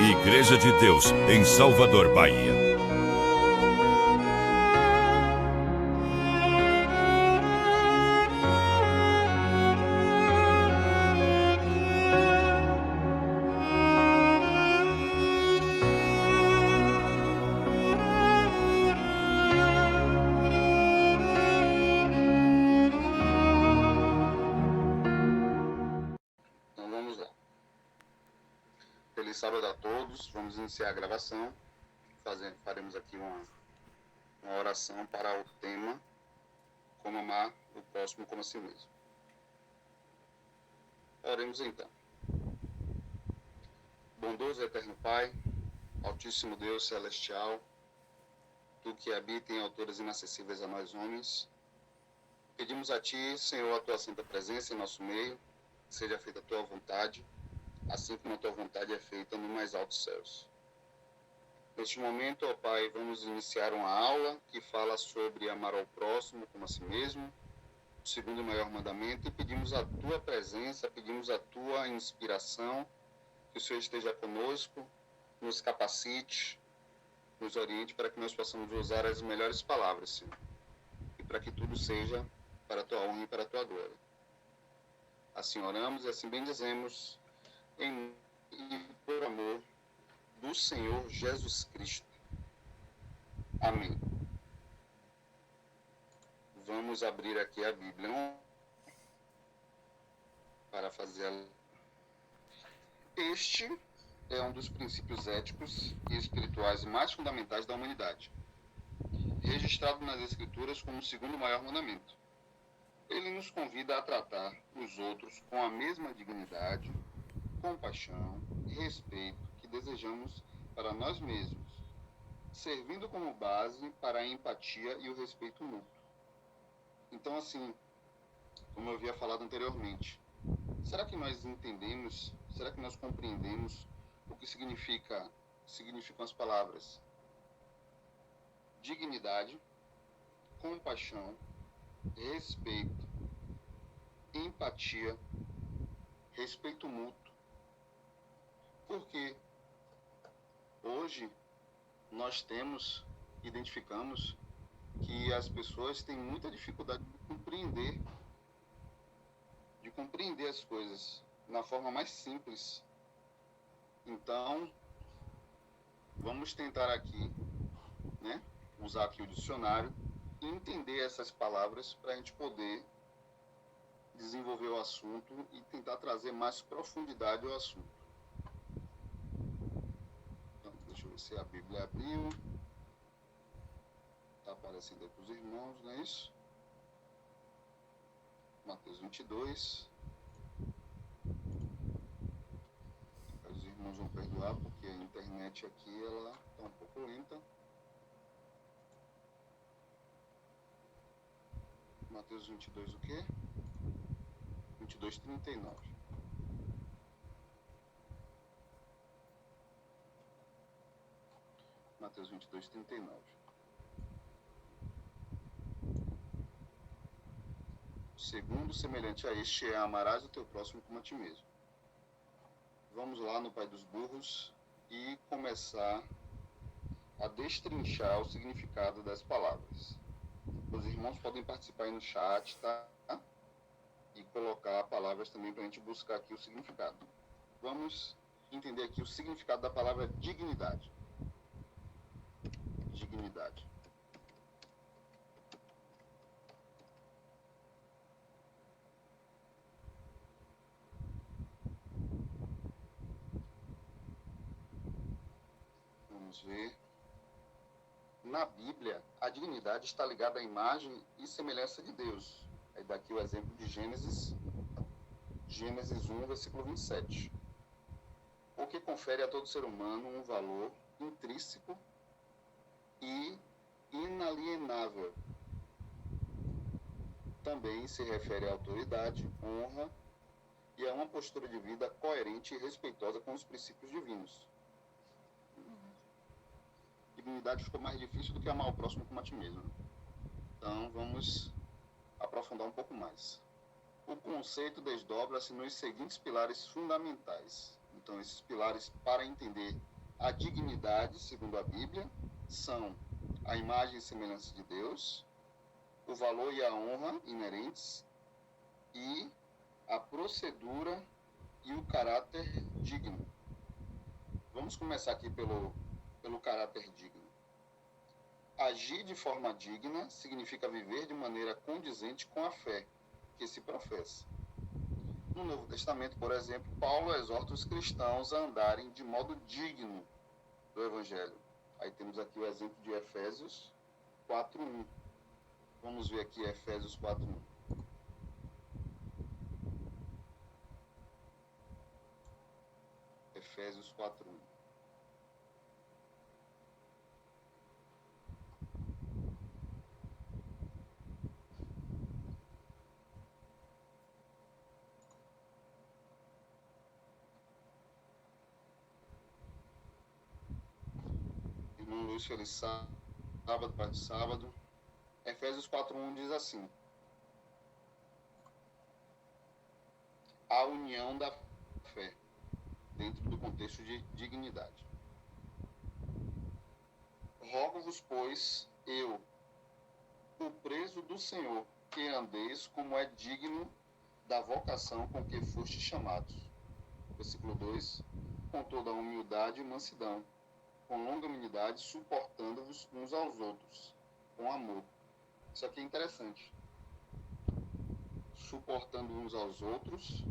Igreja de Deus, em Salvador, Bahia. Então vamos lá. Feliz sábado a todos. Vamos iniciar a gravação. Faremos aqui uma oração para o tema Como amar o próximo como a si mesmo. Oremos então. Bondoso e eterno Pai, Altíssimo Deus celestial, Tu que habita em alturas inacessíveis a nós homens, pedimos a Ti, Senhor, a Tua santa presença em nosso meio, que seja feita a Tua vontade, assim como a Tua vontade é feita no mais altos céus. Neste momento, ó Pai, vamos iniciar uma aula que fala sobre amar ao próximo como a si mesmo, o segundo maior mandamento, e pedimos a Tua presença, pedimos a Tua inspiração, que o Senhor esteja conosco, nos capacite, nos oriente para que nós possamos usar as melhores palavras, Senhor, e para que tudo seja para a Tua honra e para a Tua glória. Assim oramos e assim bendizemos, em e por amor do Senhor Jesus Cristo. Amém. Vamos abrir aqui a Bíblia para fazer a... Este é um dos princípios éticos e espirituais mais fundamentais da humanidade, registrado nas Escrituras como o segundo maior mandamento. Ele nos convida a tratar os outros com a mesma dignidade, compaixão e respeito que desejamos para nós mesmos, servindo como base para a empatia e o respeito mútuo. Então, assim, como eu havia falado anteriormente, será que nós entendemos, será que nós compreendemos o que significam as palavras dignidade, compaixão, respeito, empatia, respeito mútuo? Porque hoje nós identificamos que as pessoas têm muita dificuldade de compreender as coisas na forma mais simples. Então, vamos tentar aqui, usar aqui o dicionário e entender essas palavras para a gente poder desenvolver o assunto e tentar trazer mais profundidade ao assunto. Então, deixa eu ver se a Bíblia abriu. Está aparecendo aí para os irmãos, não é isso? Mateus 22. Os irmãos vão perdoar porque a internet aqui ela está um pouco lenta. Mateus 22 o quê? 22:39. Mateus 22:39. Segundo, semelhante a este, é amarás o teu próximo como a ti mesmo. Vamos lá no Pai dos Burros e começar a destrinchar o significado das palavras. Os irmãos podem participar aí no chat, tá? E colocar palavras também para a gente buscar aqui o significado. Vamos entender aqui o significado da palavra dignidade. Dignidade. Vamos ver. Na Bíblia, a dignidade está ligada à imagem e semelhança de Deus. Aí daqui o exemplo de Gênesis 1, versículo 27. O que confere a todo ser humano um valor intrínseco e inalienável. Também se refere à autoridade, honra e a uma postura de vida coerente e respeitosa com os princípios divinos. Dignidade ficou mais difícil do que amar o próximo como a ti mesmo. Então, vamos aprofundar um pouco mais. O conceito desdobra-se nos seguintes pilares fundamentais Então, esses pilares para entender a dignidade, segundo a Bíblia, são a imagem e semelhança de Deus, o valor e a honra inerentes e a procedura e o caráter digno. Vamos começar aqui pelo caráter digno. Agir de forma digna significa viver de maneira condizente com a fé que se professa. No Novo Testamento, por exemplo, Paulo exorta os cristãos a andarem de modo digno do Evangelho. Aí temos aqui o exemplo de Efésios 4:1. Vamos ver aqui Efésios 4:1. Efésios 4:1. Irmão Lúcio, ele sábado, parte de sábado. Efésios 4:1 diz assim: a união da fé, dentro do contexto de dignidade. Rogo-vos, pois, eu, o preso do Senhor, que andeis como é digno da vocação com que fostes chamados. Versículo 2: com toda humildade e mansidão, com longanimidade, suportando-vos uns aos outros, com amor. Isso aqui é interessante. Suportando uns aos outros,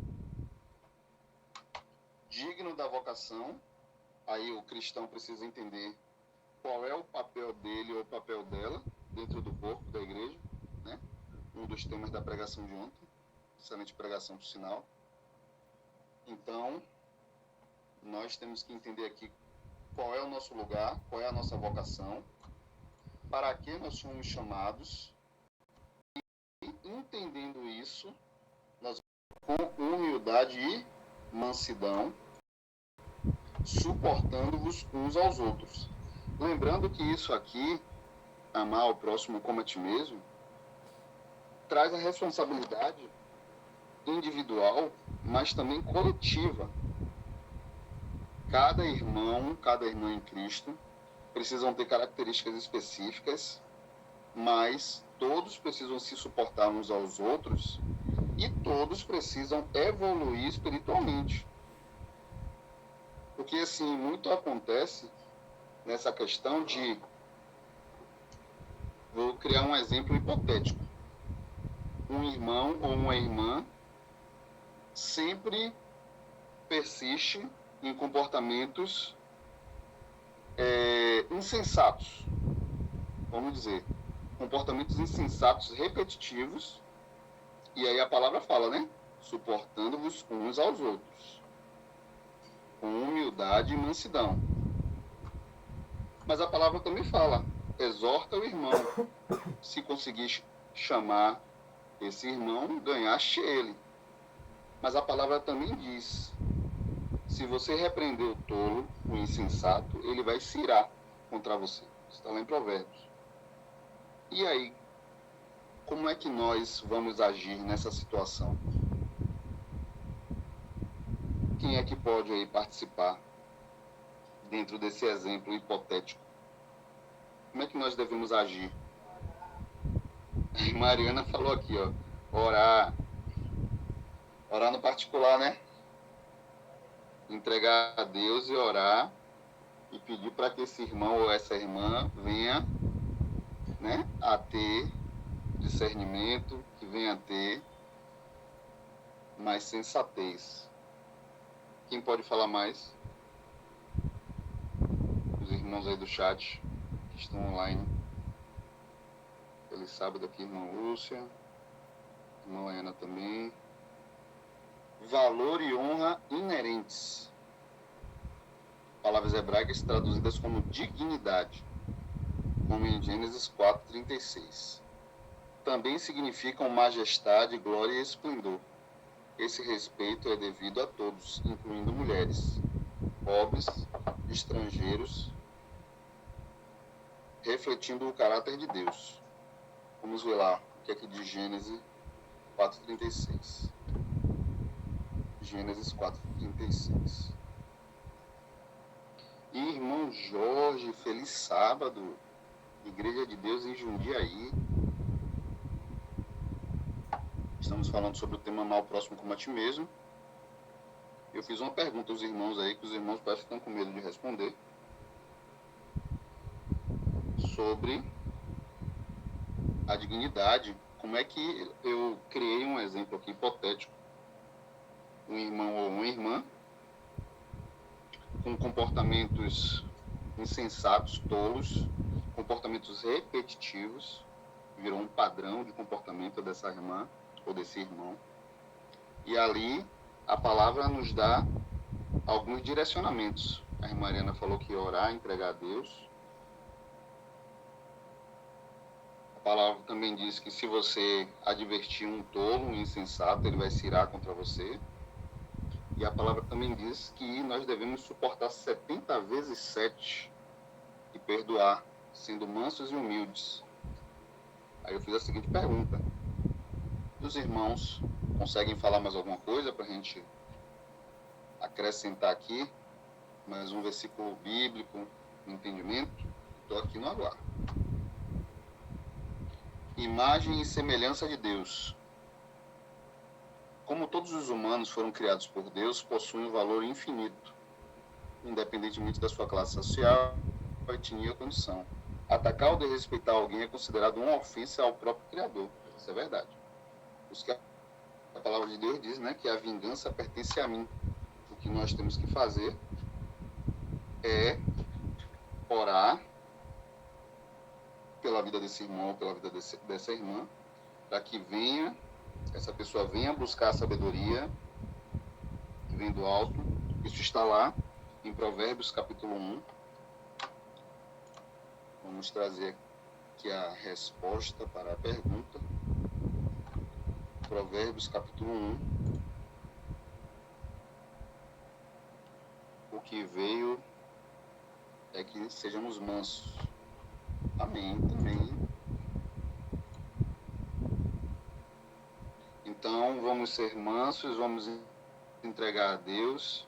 digno da vocação. Aí o cristão precisa entender qual é o papel dele ou o papel dela dentro do corpo da igreja, né? Um dos temas da pregação de ontem, excelente pregação por sinal. Então, nós temos que entender aqui qual é o nosso lugar, qual é a nossa vocação, para que nós somos chamados, e entendendo isso, nós com humildade e mansidão, suportando-vos uns aos outros. Lembrando que isso aqui, amar o próximo como a ti mesmo, traz a responsabilidade individual, mas também coletiva. Cada irmão, cada irmã em Cristo precisam ter características específicas, mas todos precisam se suportar uns aos outros e todos precisam evoluir espiritualmente. Porque, assim, muito acontece nessa questão de... Vou criar um exemplo hipotético. Um irmão ou uma irmã sempre persiste em comportamentos insensatos, vamos dizer, comportamentos insensatos repetitivos, e aí a palavra fala, né? Suportando-vos uns aos outros, com humildade e mansidão. Mas a palavra também fala, exorta o irmão. Se conseguir chamar esse irmão, ganhaste ele. Mas a palavra também diz, se você repreender o tolo, o insensato, ele vai se irar contra você. Está lá em Provérbios. E aí, como é que nós vamos agir nessa situação? Quem é que pode aí participar dentro desse exemplo hipotético? Como é que nós devemos agir? A Mariana falou aqui, ó, orar no particular, né? Entregar a Deus e orar e pedir para que esse irmão ou essa irmã venha, né, a ter discernimento, que venha a ter mais sensatez. Quem pode falar mais? Os irmãos aí do chat que estão online. Feliz sábado aqui, irmã Lúcia, irmã Ana também. Valor e honra inerentes. Palavras hebraicas traduzidas como dignidade, como em Gênesis 4:36. Também significam majestade, glória e esplendor. Esse respeito é devido a todos, incluindo mulheres, pobres, estrangeiros, refletindo o caráter de Deus. Vamos ver lá o que é que diz Gênesis 4:36. Gênesis 4:36. Irmão Jorge, feliz sábado. Igreja de Deus em Jundiaí. Estamos falando sobre o tema mal próximo como a ti mesmo. Eu fiz uma pergunta aos irmãos aí, que os irmãos parecem que estão com medo de responder, sobre a dignidade. Como é que eu criei um exemplo aqui hipotético. Um irmão ou uma irmã com comportamentos insensatos, tolos, comportamentos repetitivos, virou um padrão de comportamento dessa irmã ou desse irmão. E ali a palavra nos dá alguns direcionamentos. A irmã Mariana falou que orar, entregar a Deus. A palavra também diz que se você advertir um tolo, um insensato, ele vai se irar contra você. E a palavra também diz que nós devemos suportar 70 vezes 7 e perdoar, sendo mansos e humildes. Aí eu fiz a seguinte pergunta. Os irmãos conseguem falar mais alguma coisa para a gente acrescentar aqui? Mais um versículo bíblico, um entendimento? Estou aqui no aguardo. Imagem e semelhança de Deus. Como todos os humanos foram criados por Deus, possuem um valor infinito, independentemente da sua classe social, etnia ou condição. Atacar ou desrespeitar alguém é considerado uma ofensa ao próprio Criador. Isso é verdade. Por isso que a palavra de Deus diz, né, que a vingança pertence a mim. O que nós temos que fazer é orar pela vida desse irmão, pela vida dessa irmã, para que essa pessoa venha buscar a sabedoria que vem do alto. Isso está lá em Provérbios capítulo 1. Vamos trazer aqui a resposta para a pergunta. Provérbios capítulo 1. O que veio é que sejamos mansos. Amém, amém. Então, vamos ser mansos, vamos entregar a Deus,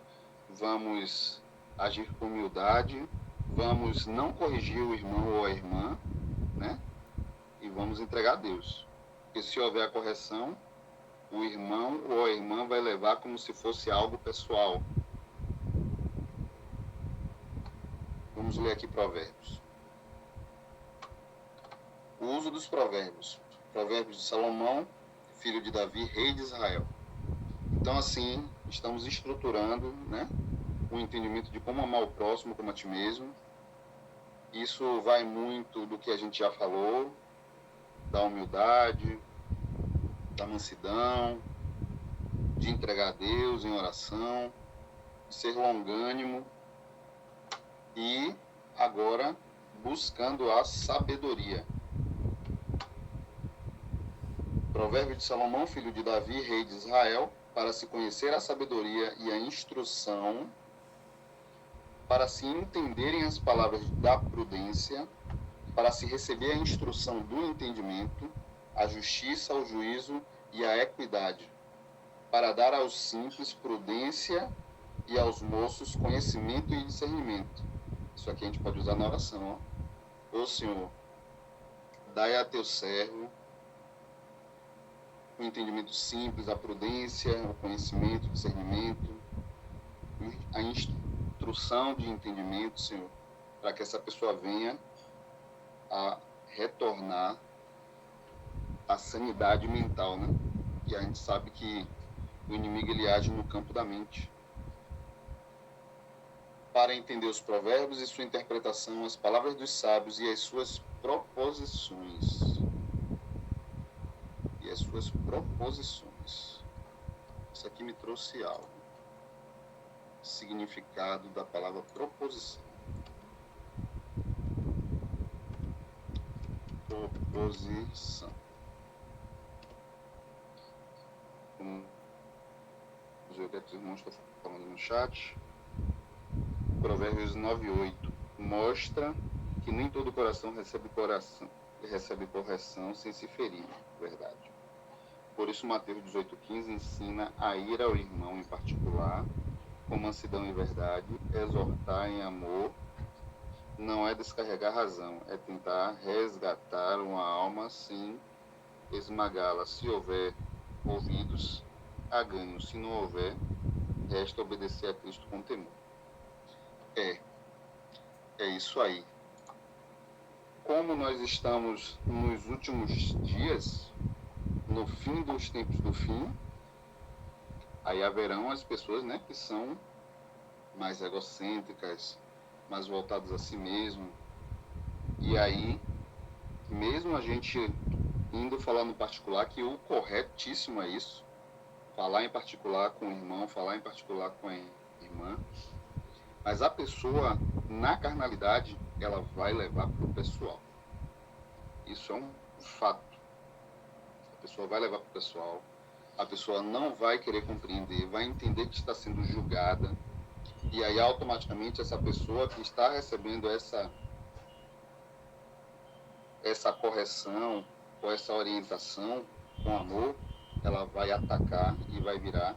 vamos agir com humildade, vamos não corrigir o irmão ou a irmã, né? E vamos entregar a Deus. Porque se houver a correção, o irmão ou a irmã vai levar como se fosse algo pessoal. Vamos ler aqui Provérbios. O uso dos provérbios. Provérbios de Salomão, filho de Davi, rei de Israel. Então, assim, estamos estruturando, né, o entendimento de como amar o próximo como a ti mesmo. Isso vai muito do que a gente já falou, da humildade, da mansidão, de entregar a Deus em oração, de ser longânimo e agora buscando a sabedoria. Provérbio de Salomão, filho de Davi, rei de Israel, para se conhecer a sabedoria e a instrução, para se entenderem as palavras da prudência, para se receber a instrução do entendimento, a justiça, o juízo e a equidade, para dar aos simples prudência e aos moços conhecimento e discernimento. Isso aqui a gente pode usar na oração. Ó Senhor, dai a teu servo o entendimento simples, a prudência, o conhecimento, o discernimento, a instrução de entendimento, Senhor, para que essa pessoa venha a retornar à sanidade mental, né? E a gente sabe que o inimigo ele age no campo da mente. Para entender os provérbios e sua interpretação, as palavras dos sábios e as suas proposições. As suas proposições. Isso aqui me trouxe algo. Significado da palavra proposição. Proposição. Vamos ver o que os irmãos estão falando no chat. Provérbios 9:8 mostra que nem todo coração recebe correção sem se ferir. Verdade. Por isso, Mateus 18:15 ensina a ir ao irmão em particular, mansidão e verdade, exortar em amor, não é descarregar razão, é tentar resgatar uma alma sem esmagá-la. Se houver ouvidos, há ganho. Se não houver, resta obedecer a Cristo com temor. É isso aí. Como nós estamos nos últimos dias, no fim dos tempos do fim, aí haverão as pessoas, né, que são mais egocêntricas, mais voltadas a si mesmo. E aí, mesmo a gente indo falar no particular, que o corretíssimo é isso, falar em particular com o irmão, falar em particular com a irmã, mas a pessoa, na carnalidade, ela vai levar para o pessoal. Isso é um fato. A pessoa vai levar para o pessoal, a pessoa não vai querer compreender, vai entender que está sendo julgada, e aí automaticamente essa pessoa que está recebendo essa correção ou essa orientação com amor, ela vai atacar e vai virar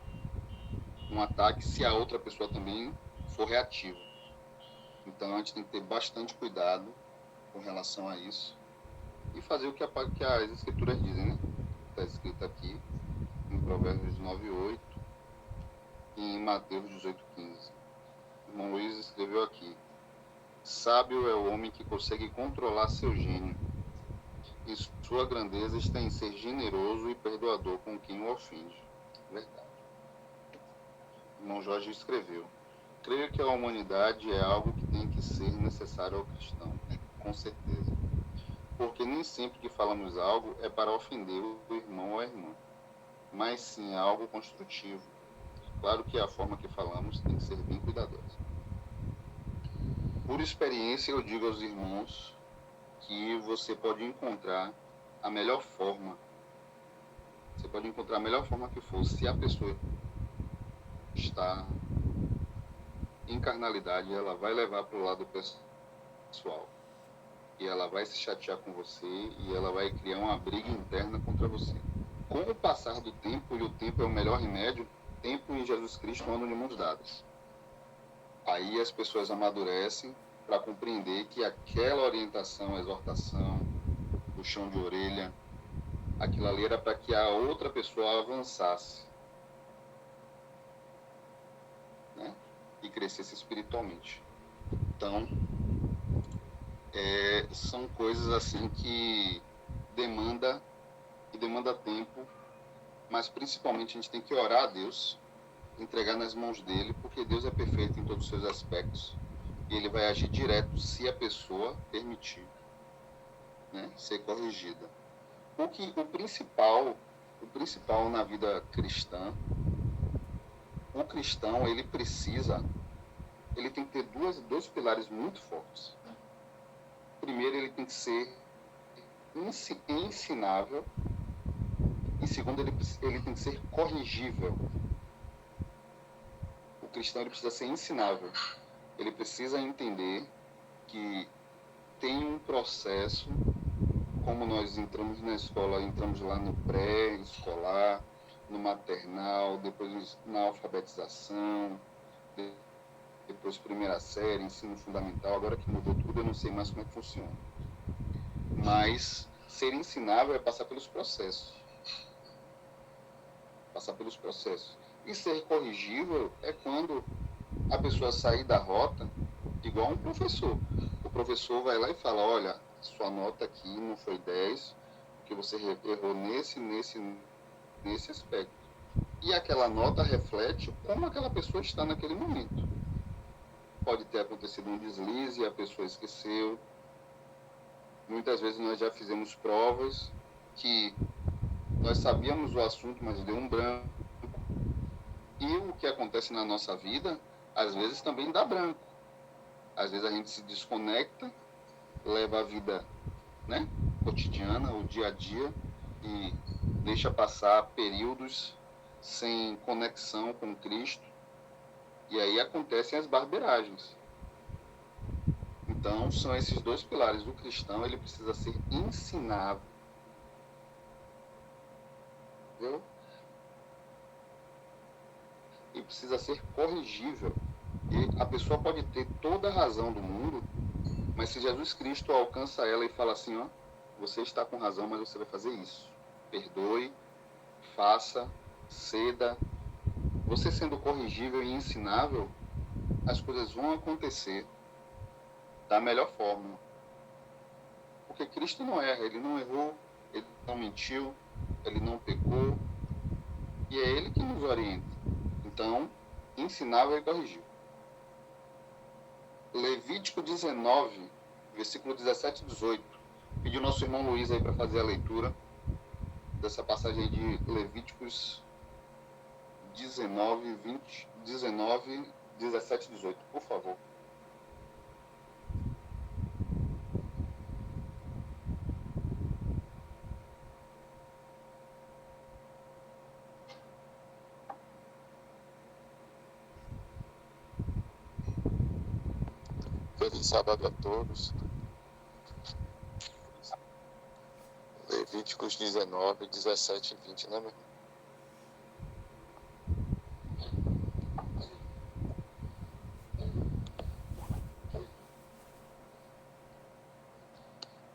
um ataque se a outra pessoa também for reativa. Então a gente tem que ter bastante cuidado com relação a isso e fazer o que as escrituras dizem, né? Está escrito aqui em Provérbios 9:8 e em Mateus 18:15. O irmão Luiz escreveu aqui: sábio é o homem que consegue controlar seu gênio, e sua grandeza está em ser generoso e perdoador com quem o ofende. Verdade. O irmão Jorge escreveu: creio que a humanidade é algo que tem que ser necessário ao cristão, com certeza. Porque nem sempre que falamos algo é para ofender o irmão ou a irmã, mas sim algo construtivo. Claro que a forma que falamos tem que ser bem cuidadosa. Por experiência, eu digo aos irmãos que você pode encontrar a melhor forma. Você pode encontrar a melhor forma que for, se a pessoa está em carnalidade, ela vai levar para o lado pessoal. E ela vai se chatear com você e ela vai criar uma briga interna contra você. Com o passar do tempo, e o tempo é o melhor remédio, tempo e Jesus Cristo andam de mãos dadas. Aí as pessoas amadurecem para compreender que aquela orientação, exortação, puxão de orelha, aquilo ali era para que a outra pessoa avançasse, né? E crescesse espiritualmente. Então, são coisas assim que demanda tempo, mas principalmente a gente tem que orar a Deus, entregar nas mãos dele, porque Deus é perfeito em todos os seus aspectos e ele vai agir direto se a pessoa permitir, né, ser corrigida. O principal na vida cristã, o cristão ele tem que ter dois pilares muito fortes. Primeiro, ele tem que ser ensinável, e segundo, ele tem que ser corrigível. O cristão ele precisa ser ensinável, ele precisa entender que tem um processo, como nós entramos na escola, entramos lá no pré-escolar, no maternal, depois na alfabetização, depois primeira série, ensino fundamental, agora que mudou tudo, eu não sei mais como é que funciona. Mas ser ensinável é passar pelos processos. E ser corrigível é quando a pessoa sair da rota, igual um professor. O professor vai lá e fala: olha, sua nota aqui não foi 10, porque você errou nesse aspecto. E aquela nota reflete como aquela pessoa está naquele momento. Pode ter acontecido um deslize e a pessoa esqueceu. Muitas vezes nós já fizemos provas que nós sabíamos o assunto, mas deu um branco. E o que acontece na nossa vida, às vezes também dá branco. Às vezes a gente se desconecta, leva a vida, né, cotidiana, o dia a dia, e deixa passar períodos sem conexão com Cristo. E aí acontecem as barberagens. Então, são esses dois pilares. O cristão, ele precisa ser ensinável e precisa ser corrigível. Porque a pessoa pode ter toda a razão do mundo, mas se Jesus Cristo alcança ela e fala assim, ó, você está com razão, mas você vai fazer isso. Perdoe, faça, ceda. Você sendo corrigível e ensinável, as coisas vão acontecer da melhor forma. Porque Cristo não erra, ele não errou, ele não mentiu, ele não pecou, e é ele que nos orienta. Então, ensinável e corrigível. Levítico 19, versículo 17 e 18. Pedi o nosso irmão Luiz aí para fazer a leitura dessa passagem de Levíticos 19, 17 e 18, por favor. Feliz sábado a todos. Levíticos 19, 17 e 20, né, meu irmão?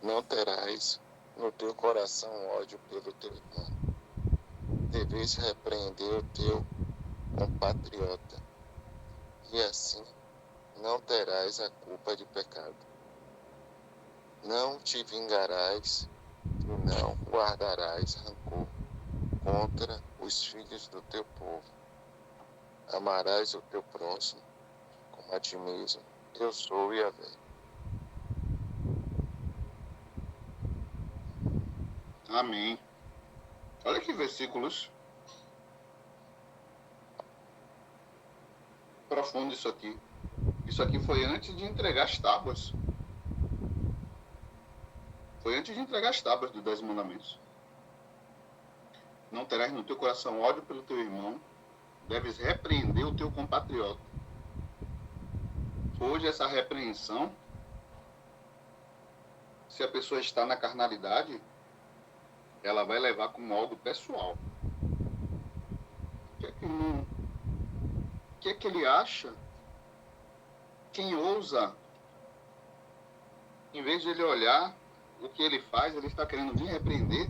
Não terás no teu coração ódio pelo teu irmão. Deves repreender o teu compatriota, e assim não terás a culpa de pecado. Não te vingarás e não guardarás rancor contra os filhos do teu povo. Amarás o teu próximo como a ti mesmo. Eu sou Yahvé. Amém. Olha que versículos profundo isso aqui. Isso aqui foi antes de entregar as tábuas. Foi antes de entregar as tábuas dos 10 mandamentos. Não terás no teu coração ódio pelo teu irmão. Deves repreender o teu compatriota. Hoje essa repreensão, se a pessoa está na carnalidade, ela vai levar como algo pessoal. O que é que ele acha? Quem ousa, em vez de ele olhar o que ele faz, ele está querendo me repreender.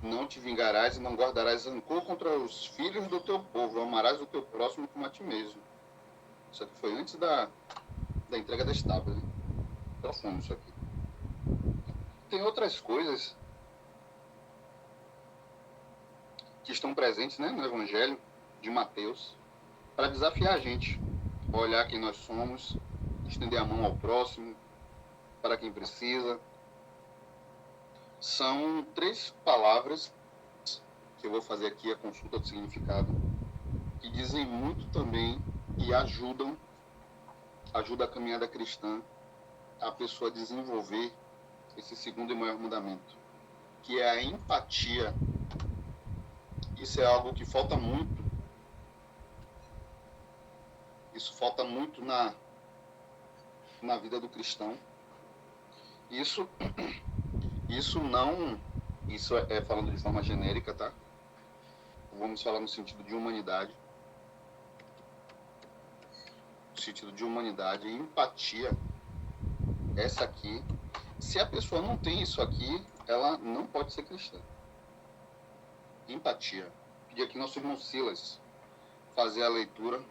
Não te vingarás e não guardarás rancor contra os filhos do teu povo. Amarás o teu próximo como a ti mesmo. Isso aqui foi antes da entrega das tábuas. Né? Profundo isso aqui. Tem outras coisas que estão presentes, né, no Evangelho de Mateus para desafiar a gente a olhar quem nós somos, estender a mão ao próximo, para quem precisa. São 3 palavras que eu vou fazer aqui a consulta do significado, que dizem muito também e ajuda a caminhada cristã a pessoa a desenvolver esse segundo e maior mandamento, que é a empatia. Isso é algo que falta muito. Isso falta muito na vida do cristão. Isso é falando de forma genérica, tá? Vamos falar no sentido de humanidade. No sentido de humanidade e empatia. Essa aqui, se a pessoa não tem isso aqui, ela não pode ser cristã. Empatia. Pedi aqui nosso irmão Silas fazer a leitura.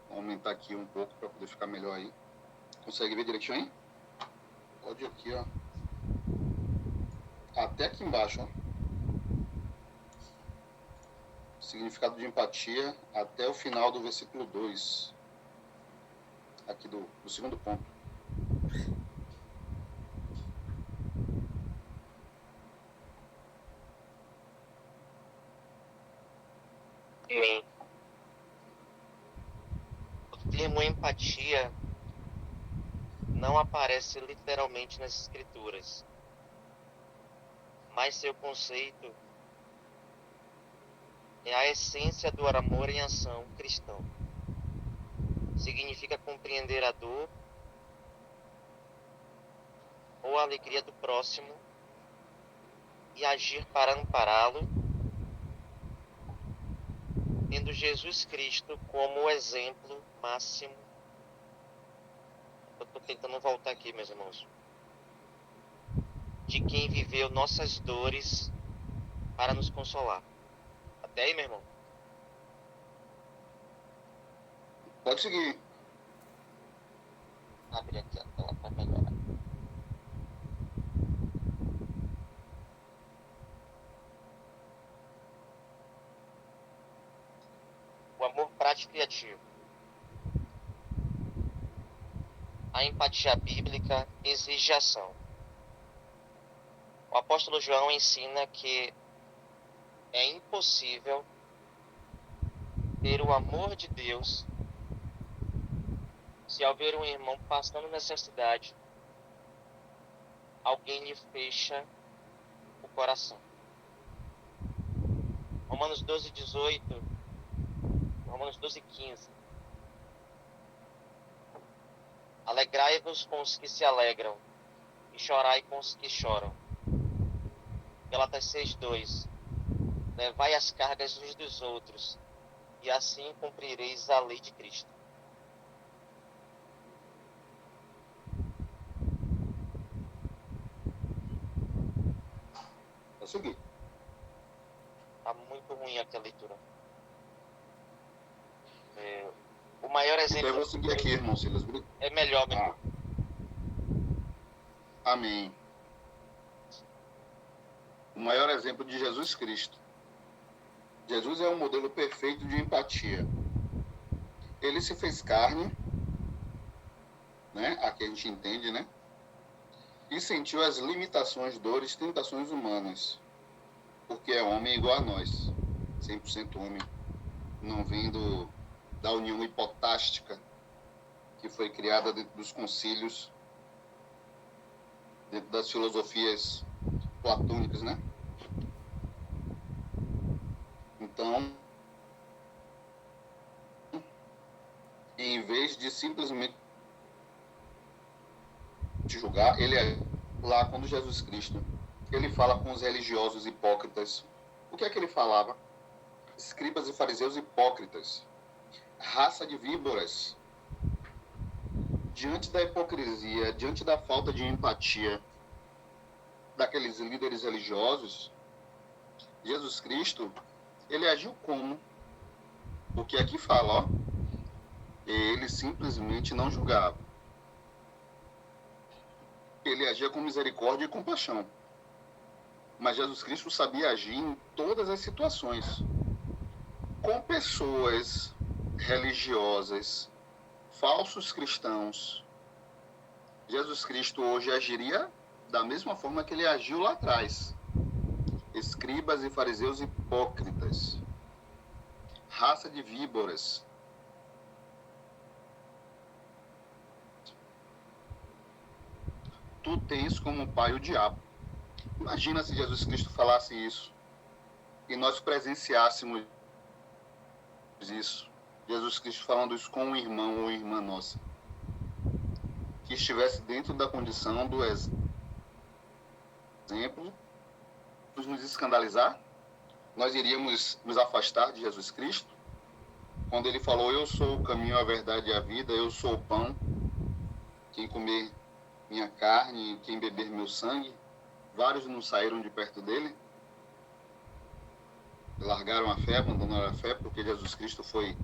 Vou aumentar aqui um pouco para poder ficar melhor aí. Consegue ver direitinho aí? Pode ir aqui, ó. Até aqui embaixo, ó. Significado de empatia até o final do versículo 2. Aqui do segundo ponto. Amém. O termo empatia não aparece literalmente nas escrituras, mas seu conceito é a essência do amor em ação cristão. Significa compreender a dor, ou a alegria do próximo e agir para ampará-lo, tendo Jesus Cristo como o exemplo máximo. Eu estou tentando voltar aqui, meus irmãos. De quem viveu nossas dores para nos consolar. Até aí, meu irmão? Pode seguir. Abre aqui a tela para melhorar. O amor prático e ativo. A empatia bíblica exige ação. O apóstolo João ensina que é impossível ter o amor de Deus se ao ver um irmão passando necessidade, alguém lhe fecha o coração. Romanos 12:18, Romanos 12:15. Alegrai-vos com os que se alegram e chorai com os que choram. Gálatas 6:2. Levai as cargas uns dos outros, e assim cumprireis a lei de Cristo. Pode seguir. Está muito ruim aqui a leitura. O maior Então exemplo eu vou seguir aqui, irmão Silas. é melhor, meu irmão. Amém. O maior exemplo de Jesus Cristo. Jesus é um modelo perfeito de empatia. Ele se fez carne, né? Aqui a gente entende, né? E sentiu as limitações, dores, tentações humanas. Porque é homem igual a nós. 100% homem. Não vindo da união hipotástica que foi criada dentro dos concílios, dentro das filosofias platônicas, né? Então, em vez de simplesmente julgar, ele é lá quando Jesus Cristo, ele fala com os religiosos hipócritas. O que é que ele falava? Escribas e fariseus hipócritas, raça de víboras. Diante da hipocrisia, diante da falta de empatia daqueles líderes religiosos, Jesus Cristo, ele agiu como? Porque aqui fala, ó, ele simplesmente não julgava. Ele agia com misericórdia e compaixão. Mas Jesus Cristo sabia agir em todas as situações. Com pessoas religiosas, falsos cristãos, Jesus Cristo hoje agiria da mesma forma que ele agiu lá atrás. Escribas e fariseus hipócritas, raça de víboras. Tu tens como pai o diabo. Imagina se Jesus Cristo falasse isso e nós presenciássemos isso. Jesus Cristo falando isso com um irmão ou irmã nossa, que estivesse dentro da condição do exemplo, nos escandalizar, nós iríamos nos afastar de Jesus Cristo. Quando ele falou, eu sou o caminho, a verdade e a vida, eu sou o pão, quem comer minha carne, quem beber meu sangue, vários não saíram de perto dele, largaram a fé, abandonaram a fé, porque Jesus Cristo foi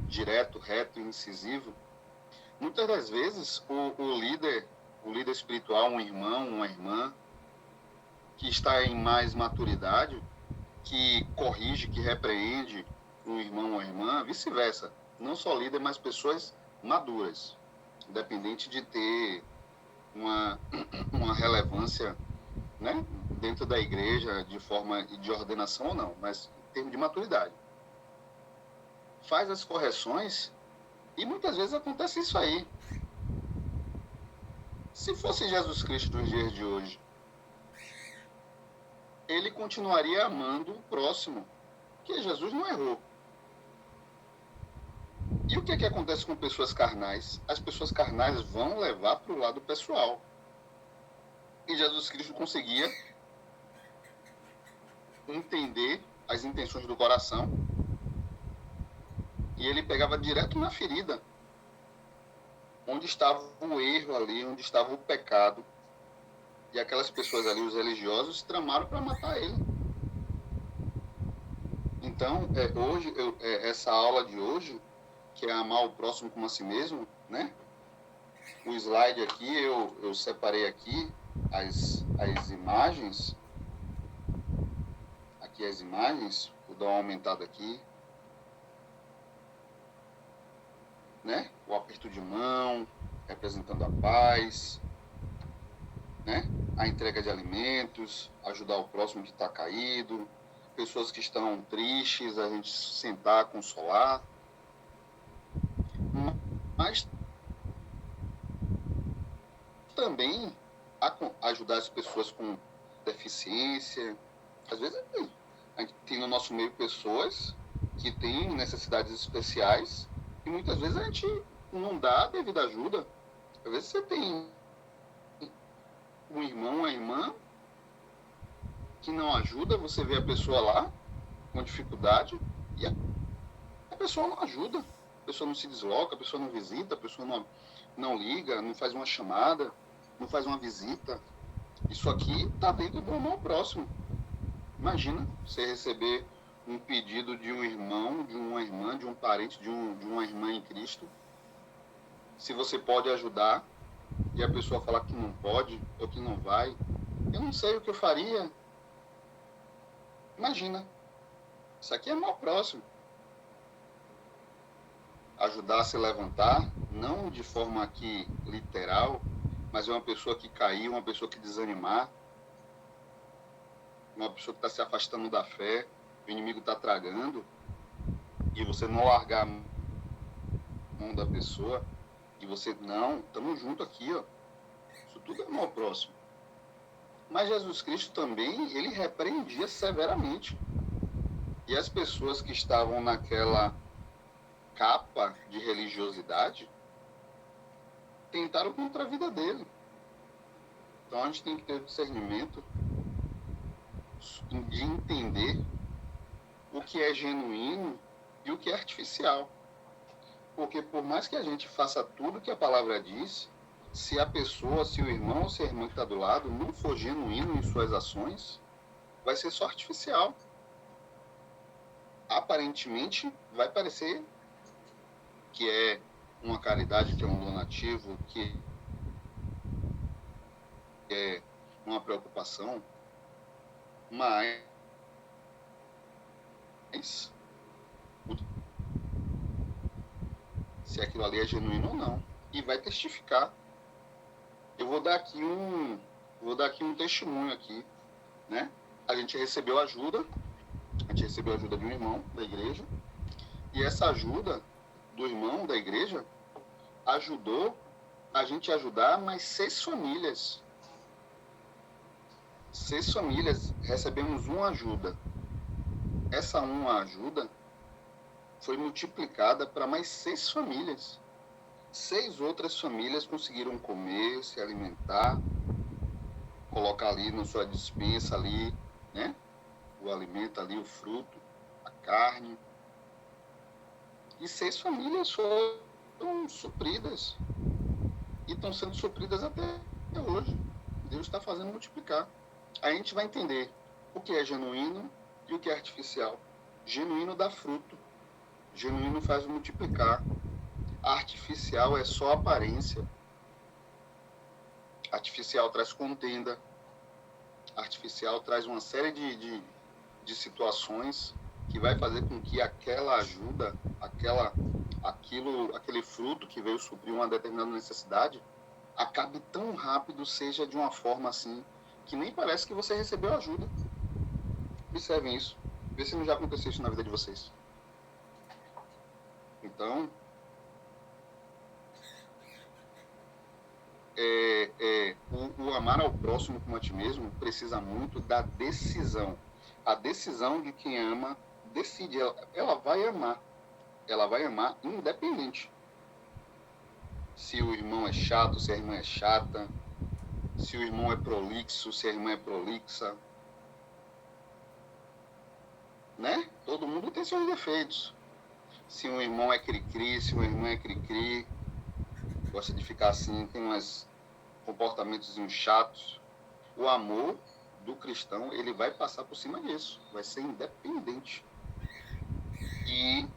direto, reto e incisivo. Muitas das vezes, o líder espiritual, um irmão, uma irmã, que está em mais maturidade, que corrige, que repreende um irmão ou irmã, vice-versa. Não só líder, mas pessoas maduras, independente de ter uma relevância, né, dentro da igreja, de forma de ordenação ou não, mas em termos de maturidade. Faz as correções e muitas vezes acontece isso aí. Se fosse Jesus Cristo nos dias de hoje, ele continuaria amando o próximo, porque Jesus não errou. E o que é que acontece com pessoas carnais? As pessoas carnais vão levar para o lado pessoal. E Jesus Cristo conseguia entender as intenções do coração, e ele pegava direto na ferida, onde estava o erro ali, onde estava o pecado. E aquelas pessoas ali, os religiosos, tramaram para matar ele. Então, hoje, essa aula de hoje, que é amar o próximo como a si mesmo, né? O slide aqui, eu separei aqui as imagens. Aqui as imagens, vou dar uma aumentada aqui. Né? O aperto de mão, representando a paz, né? A entrega de alimentos, ajudar o próximo que está caído, pessoas que estão tristes, a gente sentar, consolar. Mas também ajudar as pessoas com deficiência. Às vezes a gente tem no nosso meio pessoas que têm necessidades especiais e muitas vezes a gente não dá a devida ajuda. Às vezes você tem um irmão, uma irmã que não ajuda, você vê a pessoa lá com dificuldade e a pessoa não ajuda, a pessoa não se desloca, a pessoa não visita, a pessoa não liga, não faz uma chamada, não faz uma visita. Isso aqui está dentro do amor próximo. Imagina você receber um pedido de um irmão, de uma irmã, de um parente, de uma irmã em Cristo, se você pode ajudar, e a pessoa falar que não pode ou que não vai, eu não sei o que eu faria. Imagina, isso aqui é amor próximo. Ajudar a se levantar, não de forma aqui literal, mas é uma pessoa que caiu, uma pessoa que desanimar, uma pessoa que está se afastando da fé, o inimigo está tragando, e você não largar a mão da pessoa, e você, não, estamos juntos aqui, ó. Isso tudo é amor próximo. Mas Jesus Cristo também, ele repreendia severamente. E as pessoas que estavam naquela capa de religiosidade tentaram contra a vida dele. Então a gente tem que ter o discernimento de entender o que é genuíno e o que é artificial. Porque por mais que a gente faça tudo que a palavra diz, se a pessoa, se o irmão ou se a irmã que está do lado não for genuíno em suas ações, vai ser só artificial. Aparentemente vai parecer que é uma caridade, que é um donativo, que é uma preocupação, mas se aquilo ali é genuíno ou não, e vai testificar. Eu vou dar aqui um testemunho aqui, né? A gente recebeu ajuda de um irmão da igreja, e essa ajuda do irmão da igreja ajudou a gente a ajudar mais 6 famílias. 6 famílias recebemos uma ajuda. Essa uma ajuda foi multiplicada para mais 6 famílias. 6 outras famílias conseguiram comer, se alimentar, colocar ali na sua despensa ali, né? O alimento ali, o fruto, a carne. E 6 famílias foram supridas. E estão sendo supridas até hoje. Deus está fazendo multiplicar. Aí a gente vai entender o que é genuíno e o que é artificial. Genuíno dá fruto. Genuíno faz multiplicar. Artificial é só aparência. Artificial traz contenda. Artificial traz uma série de situações que vai fazer com que aquela ajuda, aquele fruto que veio suprir uma determinada necessidade, acabe tão rápido, seja de uma forma assim, que nem parece que você recebeu ajuda. Observem isso. Vê se não já aconteceu isso na vida de vocês. Então, o amar ao próximo como a ti mesmo precisa muito da decisão. A decisão de quem ama decide. Ela vai amar. Ela vai amar independente. Se o irmão é chato, se a irmã é chata, se o irmão é prolixo, se a irmã é prolixa. né? Todo mundo tem seus defeitos. Se um irmão é cri-cri, se um irmão é cri-cri, gosta de ficar assim, tem uns comportamentos chatos. O amor do cristão, ele vai passar por cima disso, vai ser independente. E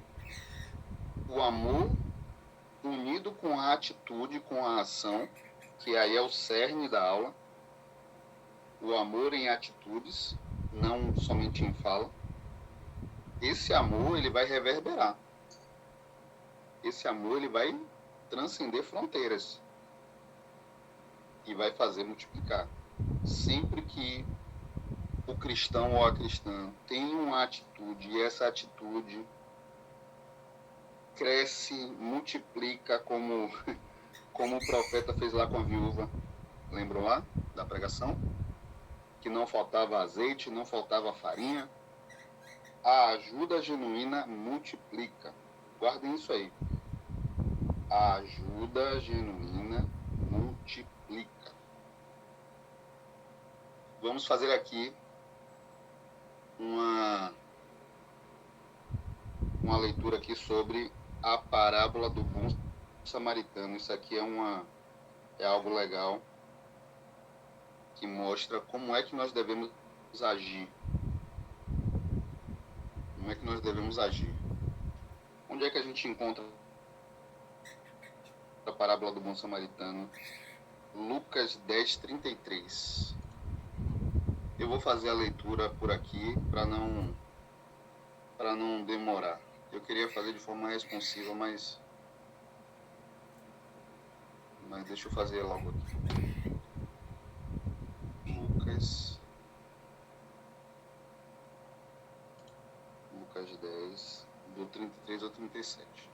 o amor unido com a atitude, com a ação, que aí é o cerne da aula, o amor em atitudes, não somente em fala, esse amor ele vai reverberar. Esse amor ele vai transcender fronteiras e vai fazer multiplicar. Sempre que o cristão ou a cristã tem uma atitude e essa atitude cresce, multiplica, como o profeta fez lá com a viúva, lembram lá da pregação? Que não faltava azeite, não faltava farinha. A ajuda genuína multiplica. Guardem isso aí. A ajuda genuína multiplica. Vamos fazer aqui uma leitura aqui sobre a parábola do bom samaritano. Isso aqui é algo legal que mostra como é que nós devemos agir. Como é que nós devemos agir? Onde é que a gente encontra a parábola do bom samaritano? Lucas 10:33. Eu vou fazer a leitura por aqui para não demorar. Eu queria fazer de forma responsiva, mas deixa eu fazer logo aqui. Lucas 10, do 33 ao 37.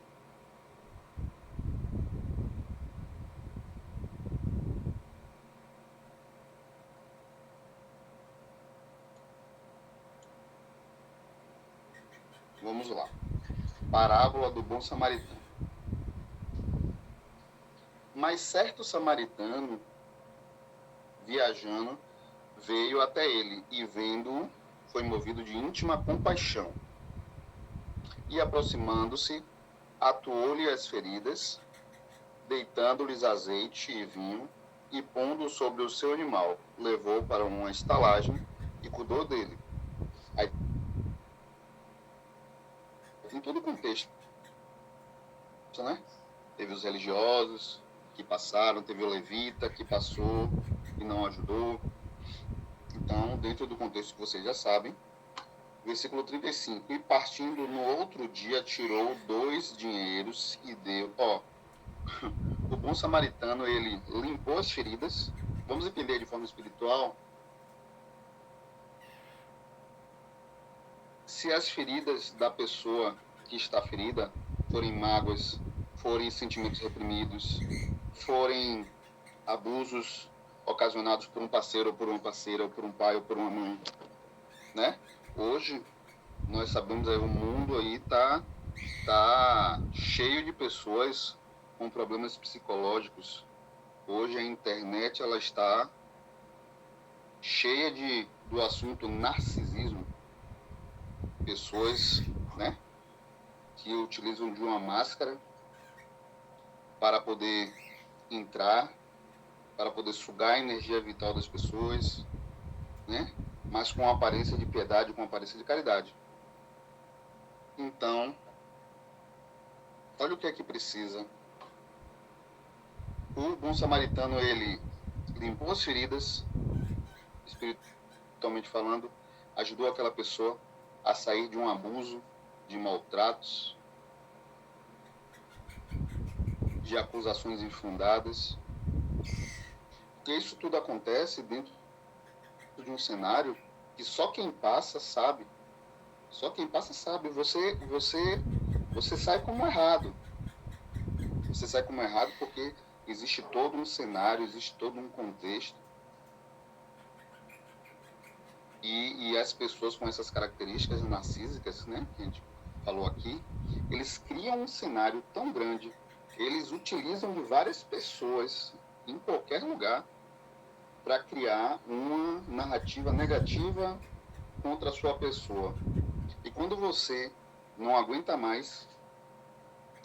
Vamos lá. Parábola do bom samaritano. Mas certo samaritano, viajando, veio até ele e, vendo-o, foi movido de íntima compaixão. E, aproximando-se, atuou-lhe as feridas, deitando-lhes azeite e vinho, e pondo sobre o seu animal, levou para uma estalagem e cuidou dele. Aí, em todo o contexto, né? Teve os religiosos que passaram, teve o levita que passou e não ajudou. Então, dentro do contexto que vocês já sabem, versículo 35, e partindo no outro dia, tirou 2 dinheiros e deu. O bom samaritano, ele limpou as feridas. Vamos entender de forma espiritual. Se as feridas da pessoa que está ferida forem mágoas, forem sentimentos reprimidos, forem abusos ocasionados por um parceiro ou por uma parceira, ou por um pai ou por uma mãe, né? Hoje, nós sabemos aí, o mundo aí tá cheio de pessoas com problemas psicológicos. Hoje a internet, ela está cheia do assunto narcisismo. Pessoas, né, que utilizam de uma máscara para poder entrar, para poder sugar a energia vital das pessoas, né? Mas com aparência de piedade, com aparência de caridade. Então, olha o que é que precisa. O bom samaritano, ele limpou as feridas, espiritualmente falando, ajudou aquela pessoa a sair de um abuso, de maltratos, de acusações infundadas. Porque isso tudo acontece dentro de um cenário que só quem passa sabe. Só quem passa sabe. Você sai como errado. Você sai como errado porque existe todo um cenário, existe todo um contexto. E as pessoas com essas características narcísicas, né, que a gente falou aqui, eles criam um cenário tão grande, eles utilizam de várias pessoas em qualquer lugar para criar uma narrativa negativa contra a sua pessoa. E quando você não aguenta mais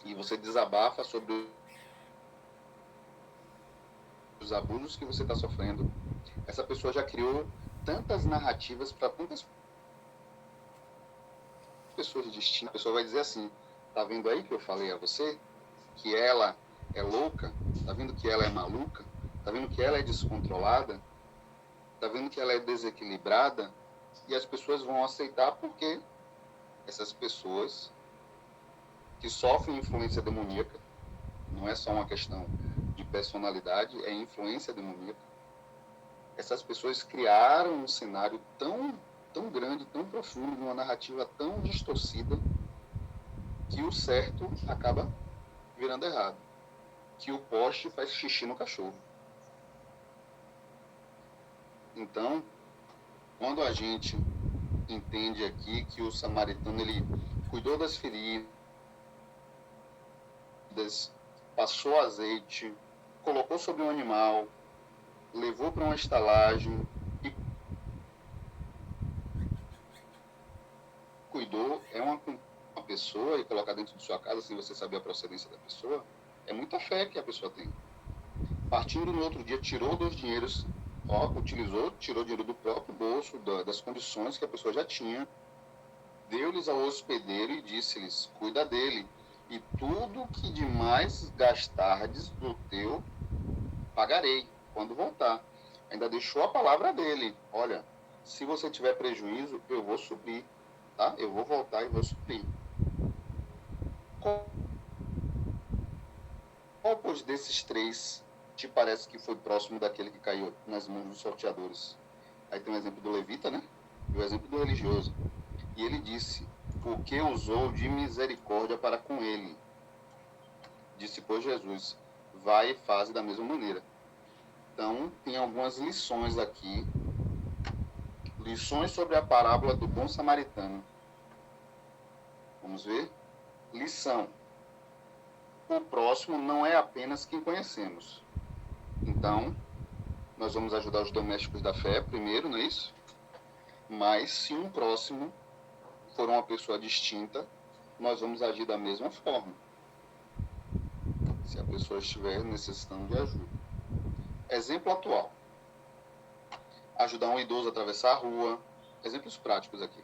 e você desabafa sobre os abusos que você está sofrendo, essa pessoa já criou tantas narrativas para tantas pessoas distintas. A pessoa vai dizer assim: tá vendo aí que eu falei a você que ela é louca? Tá vendo que ela é maluca? Tá vendo que ela é descontrolada? Tá vendo que ela é desequilibrada? E as pessoas vão aceitar porque essas pessoas que sofrem influência demoníaca, não é só uma questão de personalidade, é influência demoníaca. Essas pessoas criaram um cenário tão grande, tão profundo, uma narrativa tão distorcida, que o certo acaba virando errado. Que o poste faz xixi no cachorro. Então, quando a gente entende aqui que o samaritano ele cuidou das feridas, passou azeite, colocou sobre um animal, levou para uma estalagem e cuidou, é uma pessoa, e colocar dentro de sua casa sem você saber a procedência da pessoa, é muita fé que a pessoa tem. Partindo no outro dia, tirou 2 dinheiros, tirou dinheiro do próprio bolso, das condições que a pessoa já tinha, deu-lhes ao hospedeiro e disse-lhes: cuida dele, e tudo que demais gastardes do teu, pagarei, quando voltar. Ainda deixou a palavra dele: olha, se você tiver prejuízo, eu vou suprir, tá? Eu vou voltar e vou suprir. Qual, pois, desses 3 te parece que foi próximo daquele que caiu nas mãos dos sorteadores? Aí tem o exemplo do levita, né? E o exemplo do religioso. E ele disse: porque usou de misericórdia para com ele. Disse, pois, Jesus: vai e faze da mesma maneira. Então, tem algumas lições aqui. Lições sobre a parábola do bom samaritano. Vamos ver? Lição: o próximo não é apenas quem conhecemos. Então, nós vamos ajudar os domésticos da fé primeiro, não é isso? Mas se um próximo for uma pessoa distinta, nós vamos agir da mesma forma. Se a pessoa estiver necessitando de ajuda. Exemplo atual: ajudar um idoso a atravessar a rua. Exemplos práticos aqui.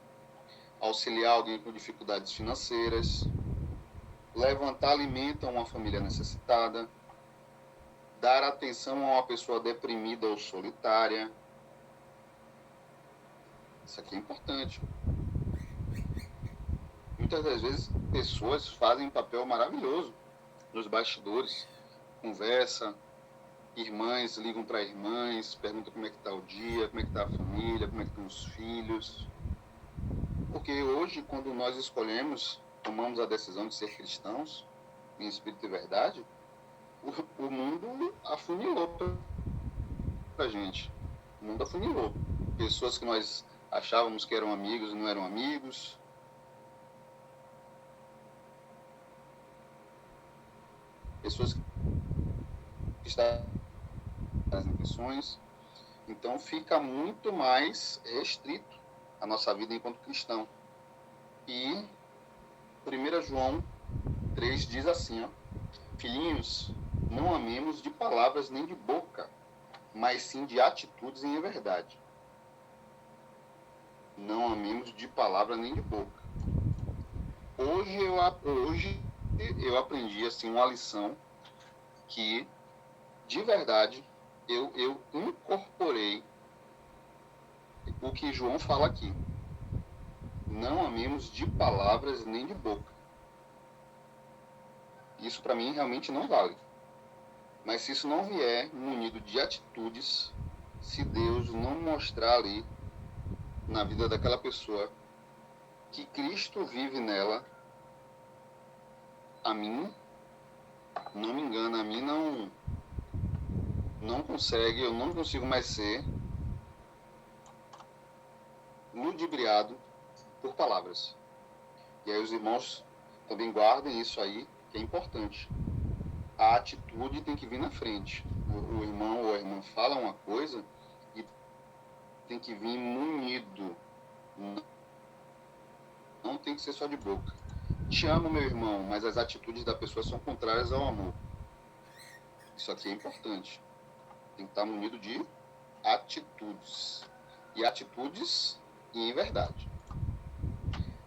Auxiliar alguém com dificuldades financeiras. Levantar alimento a uma família necessitada. Dar atenção a uma pessoa deprimida ou solitária. Isso aqui é importante. Muitas das vezes, pessoas fazem um papel maravilhoso nos bastidores. Conversa, irmãs ligam para irmãs, perguntam como é que está o dia, como é que está a família, como é que estão os filhos. Porque hoje, quando nós tomamos a decisão de ser cristãos, em espírito e verdade, o mundo afunilou pra gente. O mundo afunilou. Pessoas que nós achávamos que eram amigos e não eram amigos. Pessoas que estavam nas intenções. Então fica muito mais restrito a nossa vida enquanto cristão. E 1 João 3 diz assim, ó: filhinhos, não amemos de palavras nem de boca, mas sim de atitudes em verdade. Não amemos de palavra nem de boca. Hoje eu aprendi assim uma lição que, de verdade, eu incorporei o que João fala aqui. Não amemos de palavras nem de boca. Isso para mim realmente não vale. Mas se isso não vier munido de atitudes, se Deus não mostrar ali na vida daquela pessoa que Cristo vive nela, a mim não me engana, a mim não consegue, eu não consigo mais ser ludibriado por palavras. E aí os irmãos também guardem isso aí, que é importante. A atitude tem que vir na frente. O irmão ou a irmã fala uma coisa e tem que vir munido, não tem que ser só de boca. Te amo, meu irmão, mas as atitudes da pessoa são contrárias ao amor. Isso aqui é importante. Tem que estar munido de atitudes. E atitudes e em verdade.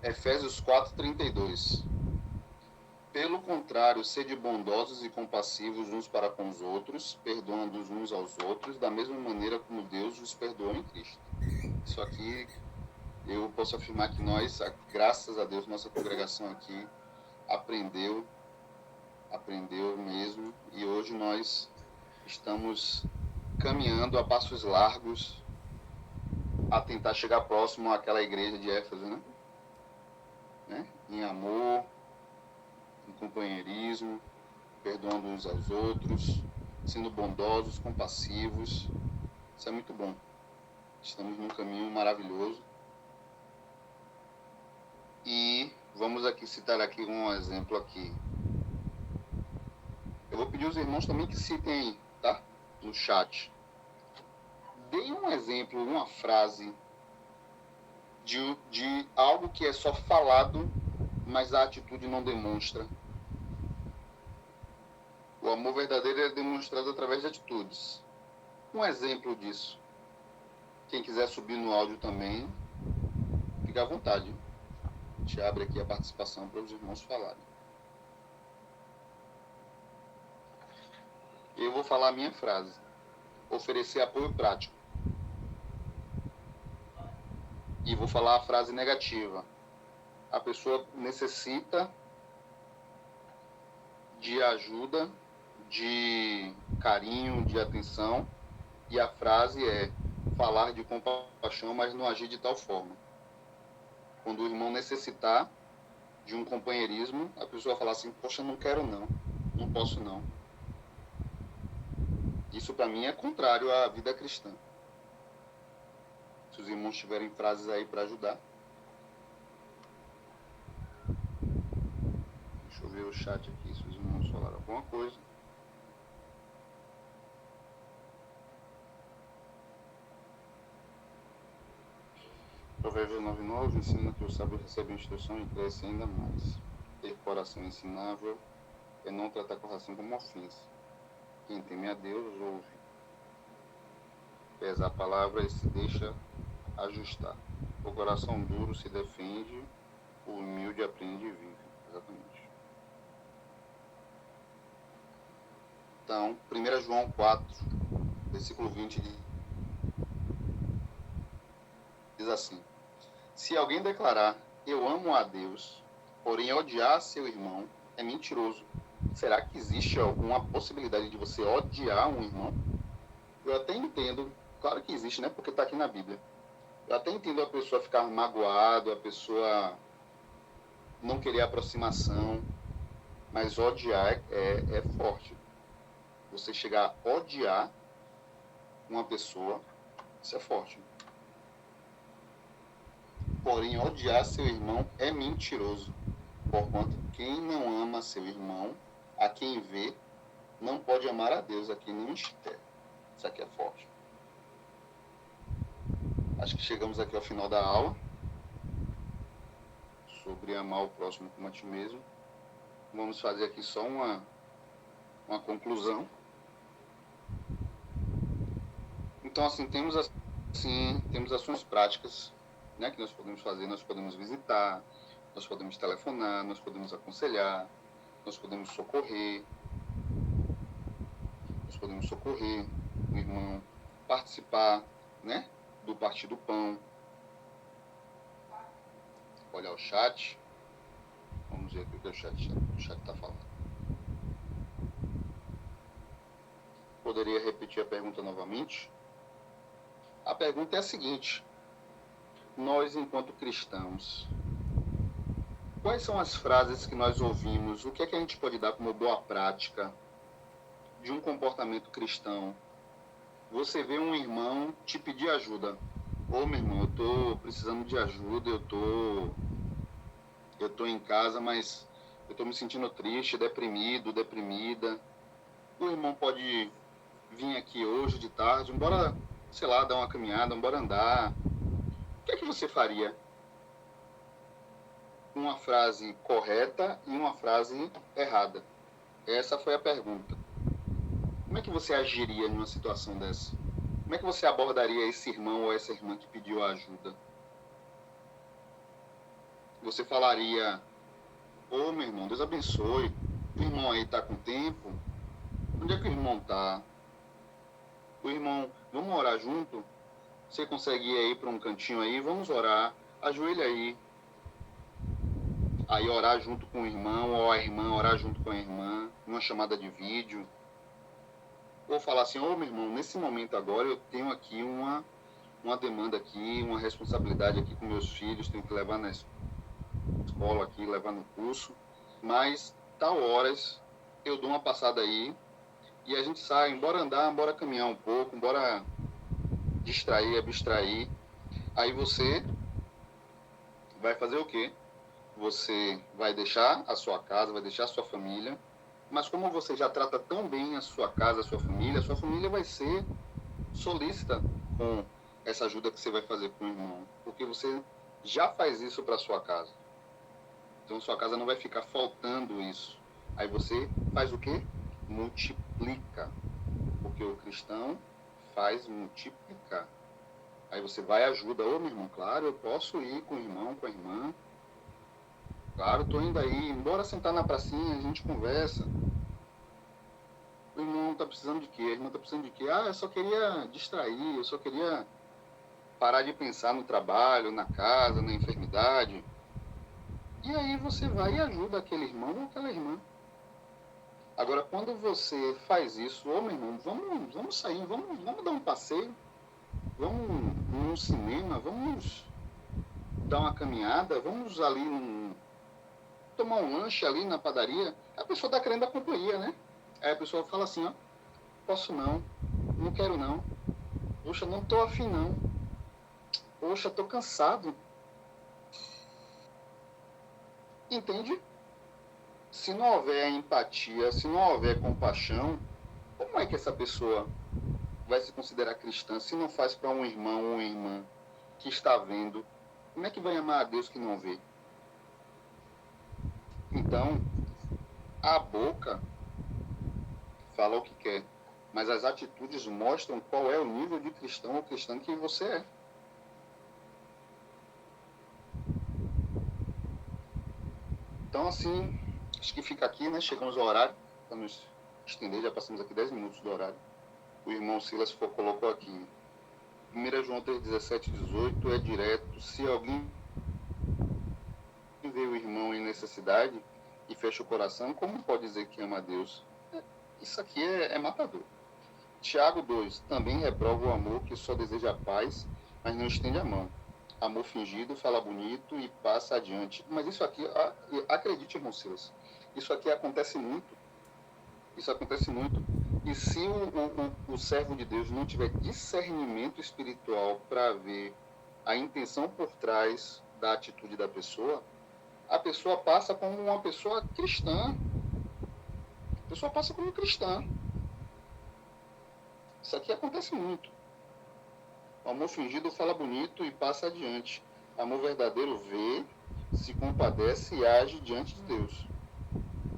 Efésios 4:32. Pelo contrário, sede bondosos e compassivos uns para com os outros, perdoando os uns aos outros, da mesma maneira como Deus os perdoou em Cristo. Isso aqui, eu posso afirmar que nós, graças a Deus, nossa congregação aqui aprendeu mesmo, e hoje nós estamos caminhando a passos largos a tentar chegar próximo àquela igreja de Éfeso, né? Em amor, em companheirismo, perdoando uns aos outros, sendo bondosos, compassivos. Isso é muito bom. Estamos num caminho maravilhoso. E vamos aqui citar aqui um exemplo aqui. Eu vou pedir aos irmãos também que citem, tá? No chat. Deem um exemplo, uma frase de algo que é só falado, mas a atitude não demonstra. O amor verdadeiro é demonstrado através de atitudes. Um exemplo disso. Quem quiser subir no áudio também, fica à vontade. A gente abre aqui a participação para os irmãos falarem. Eu vou falar a minha frase. Oferecer apoio prático. E vou falar a frase negativa. A pessoa necessita de ajuda, de carinho, de atenção. E a frase é falar de compaixão, mas não agir de tal forma. Quando o irmão necessitar de um companheirismo, a pessoa vai falar assim, poxa, não quero não, não posso não. Isso para mim é contrário à vida cristã. Se os irmãos tiverem frases aí para ajudar. Deixa eu ver o chat aqui, se os irmãos falaram alguma coisa. Provérbios 9:9 ensina que o sábio recebe instrução e cresce ainda mais. Ter coração ensinável é não tratar a correção como ofensa. Quem teme a Deus ouve. Pesa a palavra e se deixa ajustar. O coração duro se defende, o humilde aprende e vive. Exatamente. Então, 1 João 4, versículo 20 diz assim: se alguém declarar, eu amo a Deus, porém odiar seu irmão, é mentiroso. Será que existe alguma possibilidade de você odiar um irmão? Eu até entendo, claro que existe, né? Porque está aqui na Bíblia. Eu até entendo a pessoa ficar magoada, a pessoa não querer aproximação, mas odiar é forte. Você chegar a odiar uma pessoa, isso é forte. Porém, odiar seu irmão é mentiroso. Porquanto, quem não ama seu irmão, a quem vê, não pode amar a Deus, a quem não espera. Isso aqui é forte. Acho que chegamos aqui ao final da aula. Sobre amar o próximo como a ti mesmo. Vamos fazer aqui só uma conclusão. Então, assim, temos ações práticas, né, que nós podemos fazer. Nós podemos visitar, nós podemos telefonar, nós podemos aconselhar, nós podemos socorrer. Nós podemos socorrer o irmão, participar, né, do Partir do Pão. Olhar o chat. Vamos ver o que o chat está falando. Poderia repetir a pergunta novamente? A pergunta é a seguinte: nós, enquanto cristãos, quais são as frases que nós ouvimos? O que é que a gente pode dar como boa prática de um comportamento cristão? Você vê um irmão te pedir ajuda. Ô, meu irmão, eu tô precisando de ajuda, eu tô em casa, mas eu tô me sentindo triste, deprimido, deprimida. O irmão pode vir aqui hoje de tarde, embora, sei lá, dar uma caminhada, embora andar. O que é que você faria? uma frase correta e uma frase errada. Essa foi a pergunta. Como é que você agiria numa situação dessa? Como é que você abordaria esse irmão ou essa irmã que pediu ajuda? Você falaria: ô meu irmão, Deus abençoe, o irmão aí tá com tempo? Onde é que o irmão tá? O irmão, vamos orar junto? Você consegue ir aí para um cantinho aí? Vamos orar, ajoelha aí. Aí orar junto com o irmão, ou a irmã orar junto com a irmã, numa chamada de vídeo. Ou falar assim: ô meu irmão, nesse momento agora eu tenho aqui uma demanda aqui, uma responsabilidade aqui com meus filhos, tenho que levar na escola aqui, levar no curso, mas tal horas eu dou uma passada aí e a gente sai, bora andar, bora caminhar um pouco, bora distrair, abstrair. Aí você vai fazer o quê? Você vai deixar a sua casa, vai deixar a sua família, mas como você já trata tão bem a sua casa, a sua família vai ser solícita com essa ajuda que você vai fazer com o irmão, porque você já faz isso para sua casa. Então sua casa não vai ficar faltando isso. Aí você faz o quê? Multiplica, porque o cristão faz multiplicar. Aí você vai e ajuda: ô meu irmão, claro, eu posso ir com o irmão, com a irmã. Claro, tô indo aí, bora sentar na pracinha, a gente conversa. O irmão tá precisando de quê? A irmã tá precisando de quê? Ah, eu só queria distrair, eu só queria parar de pensar no trabalho, na casa, na enfermidade. E aí você vai e ajuda aquele irmão ou aquela irmã. Agora, quando você faz isso: ô meu irmão, vamos sair, vamos dar um passeio, vamos num cinema, vamos dar uma caminhada, vamos ali tomar um lanche ali na padaria. A pessoa está querendo a companhia, né? Aí a pessoa fala assim: ó, posso não quero não, poxa, não tô afim não, poxa, tô cansado. Entende? Se não houver empatia, se não houver compaixão, como é que essa pessoa vai se considerar cristã se não faz para um irmão ou uma irmã que está vendo? Como é que vai amar a Deus que não vê? Então, a boca fala o que quer, mas as atitudes mostram qual é o nível de cristão ou cristã que você é. Então, assim, acho que fica aqui, né? Chegamos ao horário, para nos estender, já passamos aqui 10 minutos do horário. O irmão Silas colocou aqui: 1 João 3, 17, 18 é direto. Se alguém vê o irmão em necessidade e fecha o coração, como pode dizer que ama a Deus? Isso aqui é matador. Tiago 2, também reprova o amor que só deseja a paz, mas não estende a mão. Amor fingido, fala bonito e passa adiante. Mas isso aqui, acredite, irmão Silas, isso aqui acontece muito. Isso acontece muito. E se o servo de Deus não tiver discernimento espiritual para ver a intenção por trás da atitude da pessoa, a pessoa passa como uma pessoa cristã. A pessoa passa como cristã. Isso aqui acontece muito. O amor fingido fala bonito e passa adiante. Amor verdadeiro vê, se compadece e age diante de Deus.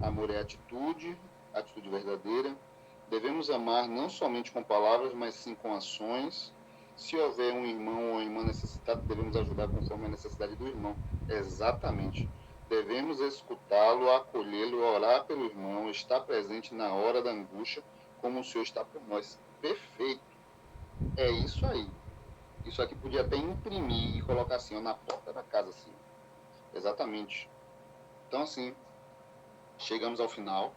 Amor é atitude verdadeira. Devemos amar não somente com palavras, mas sim com ações. Se houver um irmão ou uma irmã necessitado, devemos ajudar conforme a necessidade do irmão. Exatamente. Devemos escutá-lo, acolhê-lo, orar pelo irmão, estar presente na hora da angústia, como o Senhor está por nós. Perfeito. É isso aí. Isso aqui podia até imprimir e colocar assim, ó, na porta da casa, assim. Exatamente. Então, assim, chegamos ao final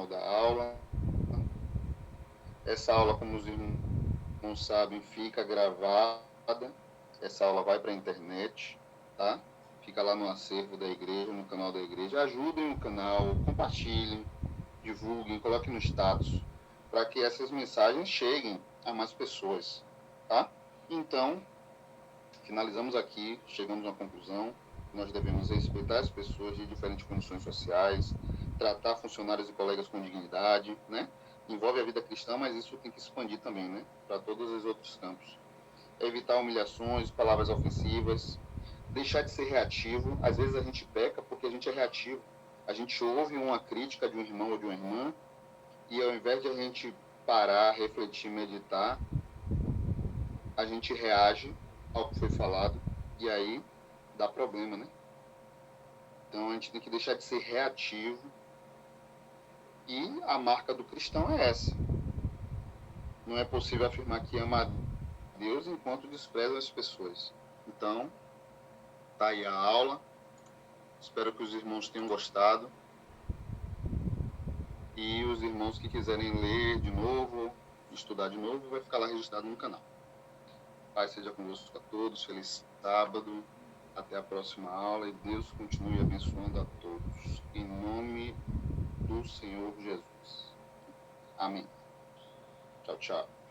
da aula. Essa aula, como os irmãos sabem, fica gravada. Essa aula vai para a internet, tá? Fica lá no acervo da igreja, no canal da igreja. Ajudem o canal, compartilhem, divulguem, coloquem no status, para que essas mensagens cheguem a mais pessoas, tá? Então, finalizamos aqui, chegamos a uma conclusão. Nós devemos respeitar as pessoas de diferentes condições sociais, tratar funcionários e colegas com dignidade, né? Envolve a vida cristã, mas isso tem que expandir também, né? Para todos os outros campos. Evitar humilhações, palavras ofensivas, deixar de ser reativo. Às vezes a gente peca porque a gente é reativo. A gente ouve uma crítica de um irmão ou de uma irmã e ao invés de a gente parar, refletir, meditar, a gente reage ao que foi falado e aí dá problema, né? Então a gente tem que deixar de ser reativo e a marca do cristão é essa. Não é possível afirmar que ama a Deus enquanto despreza as pessoas. Então, tá aí a aula. Espero que os irmãos tenham gostado. E os irmãos que quiserem ler de novo, estudar de novo, vai ficar lá registrado no canal. Pai seja convosco a todos. Feliz sábado. Até a próxima aula. E Deus continue abençoando a todos. Em nome do Senhor Jesus. Amém. Tchau, tchau.